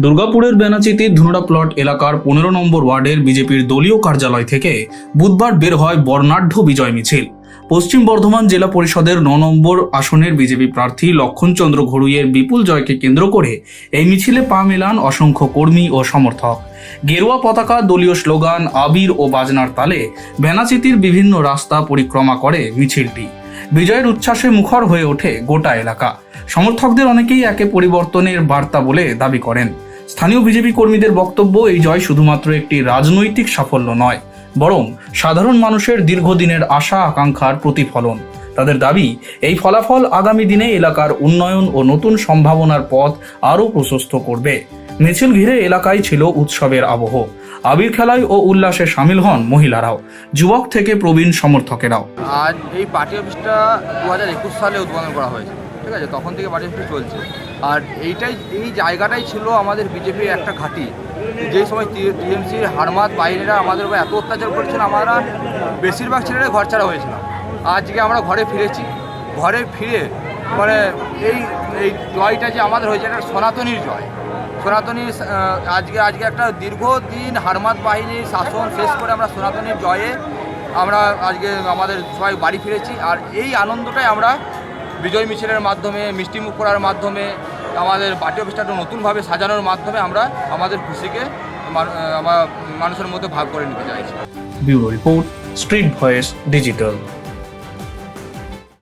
দুর্গাপুরের বেনাচিতির ধুনড়া প্লট এলাকার 15 নম্বর ওয়ার্ডের বিজেপির দলীয় কার্যালয় থেকে বুধবার বের হয় বর্ণাঢ্য বিজয় মিছিল। পশ্চিম বর্ধমান জেলা পরিষদের 9 নম্বর আসনের বিজেপি প্রার্থী লক্ষণচন্দ্র ঘড়ুইয়ের বিপুল জয়কে কেন্দ্র করে এই মিছিলে পা মেলান অসংখ্য কর্মী ও সমর্থক। গেরুয়া পতাকা, দলীয় স্লোগান, আবির ও বাজনার তালে বেনাচিতির বিভিন্ন রাস্তা পরিক্রমা করে মিছিলটি। বিজয়ের উচ্ছ্বাসে মুখর হয়ে ওঠে গোটা এলাকা। সমর্থকদের অনেকেই একে পরিবর্তনের বার্তা বলে দাবি করেন। স্থানীয় বিজেপি কর্মীদের বক্তব্য, এই জয় শুধুমাত্র একটি রাজনৈতিক সাফল্য নয়, বরং সাধারণ মানুষের দীর্ঘদিনের আশা আকাঙ্ক্ষার প্রতিফলন। তাদের দাবি, এই ফলাফল আগামী দিনে এলাকার উন্নয়ন ও নতুন সম্ভাবনার পথ আরও প্রশস্ত করবে। মিছিল ঘিরে এলাকায় ছিল উৎসবের আবহ। আবির খেলায় ও উল্লাসে সামিল হন মহিলারাও, যুবক থেকে প্রবীণ সমর্থকেরাও। আজ এই পার্টি অফিসটা 2021 সালে উদ্বোধন করা হয়েছে, ঠিক আছে? তখন থেকে পার্টি অফিস চলছে। আর এই জায়গাটাই ছিল আমাদের বিজেপির একটা ঘাঁটি। যেই সময় টিএমসির হারমাত বাহিনীরা আমাদের উপর এত অত্যাচার করেছিল, আমরা বেশিরভাগ ছেলেরা ঘর ছাড়া হয়েছিলাম। আজকে আমরা ঘরে ফিরেছি। ঘরে ফিরে মানে এই জয়টা যে আমাদের হয়েছে, এটা সনাতনীর জয়। সনাতনী আজকে একটা দীর্ঘদিন হারমাত বাহিনীর শাসন শেষ করে আমরা সনাতনীর জয়ে আমরা আজকে আমাদের সবাই বাড়ি ফিরেছি। আর এই আনন্দটাই আমরা বিজয় মিছিলের মাধ্যমে, মিষ্টিমুখ করার মাধ্যমে, আমাদের পার্টি অফিসটা নতুনভাবে সাজানোর মাধ্যমে আমরা আমাদের খুশিকে মানুষের মধ্যে ভাগ করে নিতে চাইছি। Bureau report, street voice digital.